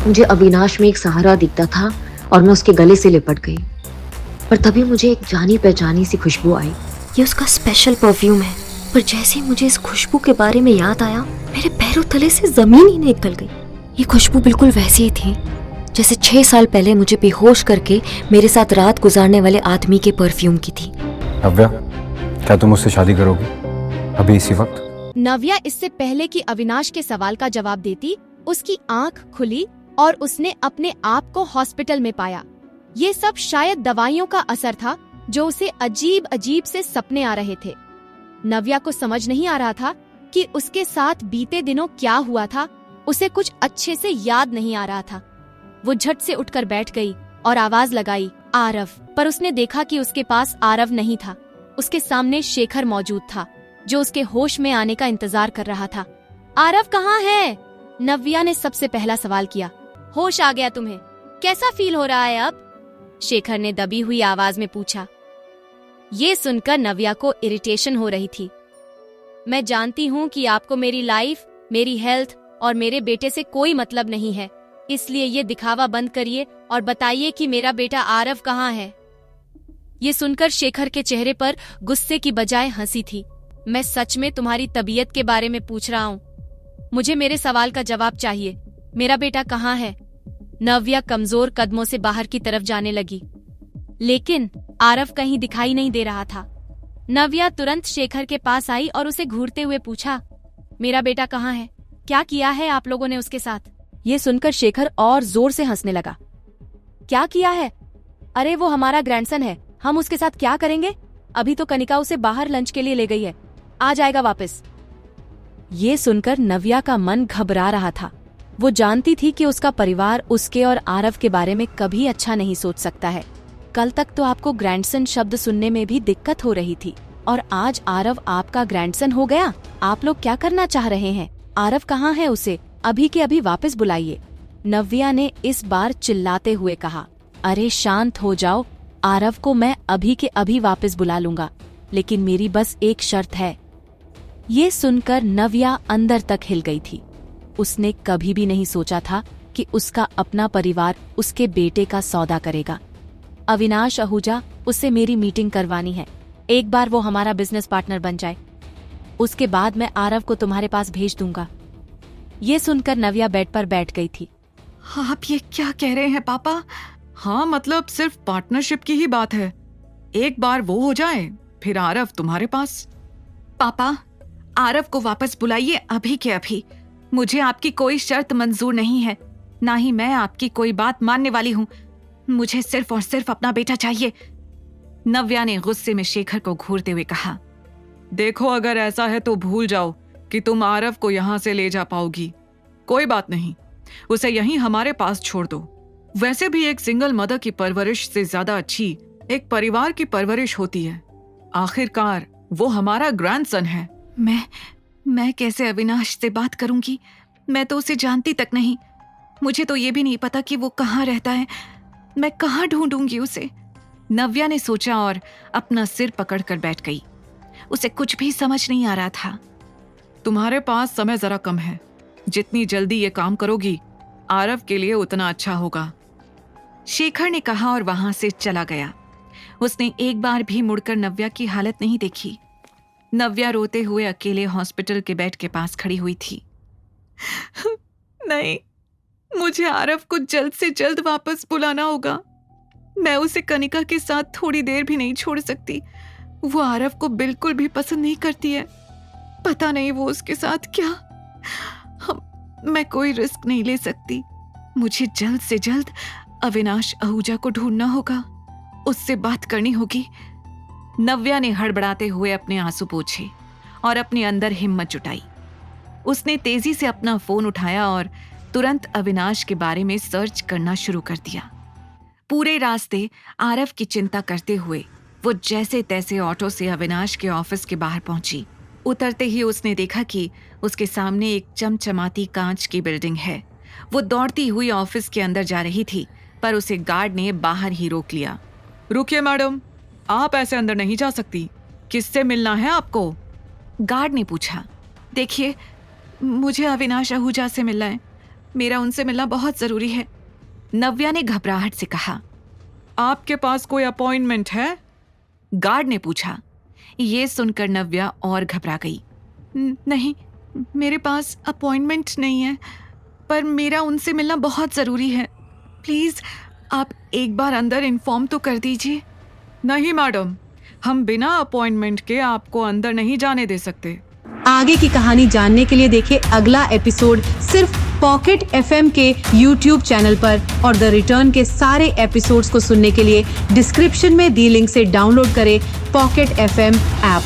मुझे अविनाश में एक सहारा दिखता था और मैं उसके गले से लिपट गई। पर तभी मुझे एक जानी पहचानी सी खुशबू आई। ये उसका स्पेशल परफ्यूम है। पर जैसे ही मुझे इस खुशबू के बारे में याद आया, मेरे पैरों तले से जमीन ही निकल गई। ये खुशबू बिल्कुल वैसी ही थी जैसे 6 साल पहले मुझे बेहोश करके मेरे साथ रात गुजारने वाले आदमी के परफ्यूम की थी। नव्या, क्या तुम मुझसे शादी करोगी अभी इसी वक्त? नव्या इससे पहले कि अविनाश के सवाल का जवाब देती, उसकी आंख खुली और उसने अपने आप को हॉस्पिटल में पाया। ये सब शायद दवाइयों का असर था जो उसे अजीब अजीब से सपने आ रहे थे। नव्या को समझ नहीं आ रहा था कि उसके साथ बीते दिनों क्या हुआ था। उसे कुछ अच्छे से याद नहीं आ रहा था। वो झट से उठकर बैठ गई और आवाज लगाई, आरव। पर उसने देखा कि उसके पास आरव नहीं था। उसके सामने शेखर मौजूद था जो उसके होश में आने का इंतजार कर रहा था। आरव कहाँ है? नव्या ने सबसे पहला सवाल किया। होश आ गया तुम्हें? कैसा फील हो रहा है अब? शेखर ने दबी हुई आवाज में पूछा। ये सुनकर नव्या को इरिटेशन हो रही थी। मैं जानती हूँ कि आपको मेरी लाइफ, मेरी हेल्थ और मेरे बेटे से कोई मतलब नहीं है, इसलिए ये दिखावा बंद करिए और बताइए कि मेरा बेटा आरव कहाँ है। ये सुनकर शेखर के चेहरे पर गुस्से की बजाय हंसी थी। मैं सच में तुम्हारी तबीयत के बारे में पूछ रहा हूँ। मुझे मेरे सवाल का जवाब चाहिए। मेरा बेटा कहाँ है? नव्या कमजोर कदमों से बाहर की तरफ जाने लगी, लेकिन आरव कहीं दिखाई नहीं दे रहा था। नव्या तुरंत शेखर के पास आई और उसे घूरते हुए पूछा, मेरा बेटा कहाँ है? क्या किया है आप लोगों ने उसके साथ? ये सुनकर शेखर और जोर से हंसने लगा। क्या किया है? अरे वो हमारा ग्रैंडसन है, हम उसके साथ क्या करेंगे? अभी तो कनिका उसे बाहर लंच के लिए ले गई है, आ जाएगा वापस। ये सुनकर नव्या का मन घबरा रहा था। वो जानती थी कि उसका परिवार उसके और आरव के बारे में कभी अच्छा नहीं सोच सकता है। कल तक तो आपको ग्रैंडसन शब्द सुनने में भी दिक्कत हो रही थी और आज आरव आपका ग्रैंडसन हो गया। आप लोग क्या करना चाह रहे हैं? आरव कहाँ है? उसे अभी के अभी वापस बुलाइए। नव्या ने इस बार चिल्लाते हुए कहा। अरे शांत हो जाओ, आरव को मैं अभी के अभी वापस बुला लूंगा, लेकिन मेरी बस एक शर्त है। ये सुनकर नव्या अंदर तक हिल गई थी। उसने कभी भी नहीं सोचा था कि उसका अपना परिवार उसके बेटे का सौदा करेगा। अविनाश आहूजा, उससे मेरी मीटिंग करवानी है। एक बार वो हमारा बिजनेस पार्टनर बन जाए, उसके बाद मैं आरव को तुम्हारे पास भेज दूंगा। ये सुनकर नव्या बेड पर बैठ गई थी। आप ये क्या कह रहे हैं पापा? हाँ, मतलब सिर्फ पार्टनरशिप की ही बात है। एक बार वो हो जाए फिर आरव तुम्हारे पास। पापा, आरव को वापस बुलाइए अभी के अभी। मुझे आपकी कोई शर्त मंजूर नहीं है, ना ही मैं आपकी कोई बात मानने वाली हूँ। मुझे सिर्फ और सिर्फ अपना बेटा चाहिए। नव्या ने गुस्से में शेखर को घूरते हुए कहा। देखो, अगर ऐसा है तो भूल जाओ कि तुम आरव को यहाँ से ले जा पाओगी। कोई बात नहीं, उसे यहीं हमारे पास छोड़ दो। वैसे भी एक सिंगल मदर की परवरिश से ज्यादा अच्छी एक परिवार की परवरिश होती है। आखिरकार वो हमारा ग्रैंडसन है। मैं कैसे अविनाश से बात करूंगी? मैं तो उसे जानती तक नहीं। मुझे तो ये भी नहीं पता कि वो कहाँ रहता है। मैं कहाँ ढूंढूंगी उसे? नव्या ने सोचा और अपना सिर पकड़कर बैठ गई। उसे कुछ भी समझ नहीं आ रहा था। तुम्हारे पास समय जरा कम है। जितनी जल्दी ये काम करोगी, आरव के लिए उतना अच्छा होगा, शेखर ने कहा और वहां से चला गया। उसने एक बार भी मुड़कर नव्या की हालत नहीं देखी। नव्या रोते हुए अकेले हॉस्पिटल के बेड के पास खड़ी हुई थी। नहीं, मुझे आरव को जल्द से जल्द वापस बुलाना होगा। मैं उसे कनिका के साथ थोड़ी देर भी नहीं छोड़ सकती। वो आरव को बिल्कुल भी पसंद नहीं करती है। पता नहीं वो उसके साथ क्या। मैं कोई रिस्क नहीं ले सकती। मुझे जल्द से जल्द अविनाश आहूजा को ढूंढना होगा, उससे बात करनी होगी। नव्या ने हड़बड़ाते हुए अपने आंसू पोंछे और अपने अंदर हिम्मत जुटाई। उसने तेजी से अपना फोन उठाया और तुरंत अविनाश के बारे में सर्च करना शुरू कर दिया। पूरे रास्ते आरव की चिंता करते हुए वो जैसे तैसे ऑटो से अविनाश के ऑफिस के बाहर पहुंची। उतरते ही उसने देखा कि उसके सामने एक चमचमाती कांच की बिल्डिंग है। वो दौड़ती हुई ऑफिस के अंदर जा रही थी, पर उसे गार्ड ने बाहर ही रोक लिया। रुकिए मैडम, आप ऐसे अंदर नहीं जा सकती। किससे मिलना है आपको? गार्ड ने पूछा। देखिए, मुझे अविनाश आहूजा से मिलना है। मेरा उनसे मिलना बहुत जरूरी है। नव्या ने घबराहट से कहा। आपके पास कोई अपॉइंटमेंट है? गार्ड ने पूछा। ये सुनकर नव्या और घबरा गई। नहीं, मेरे पास अपॉइंटमेंट नहीं है, पर मेरा उनसे मिलना बहुत जरूरी है। प्लीज आप एक बार अंदर इन्फॉर्म तो कर दीजिए। नहीं मैडम, हम बिना अपॉइंटमेंट के आपको अंदर नहीं जाने दे सकते। आगे की कहानी जानने के लिए देखिए अगला एपिसोड सिर्फ पॉकेट FM के YouTube चैनल पर, और द रिटर्न के सारे एपिसोड्स को सुनने के लिए डिस्क्रिप्शन में दी लिंक से डाउनलोड करें पॉकेट FM ऐप।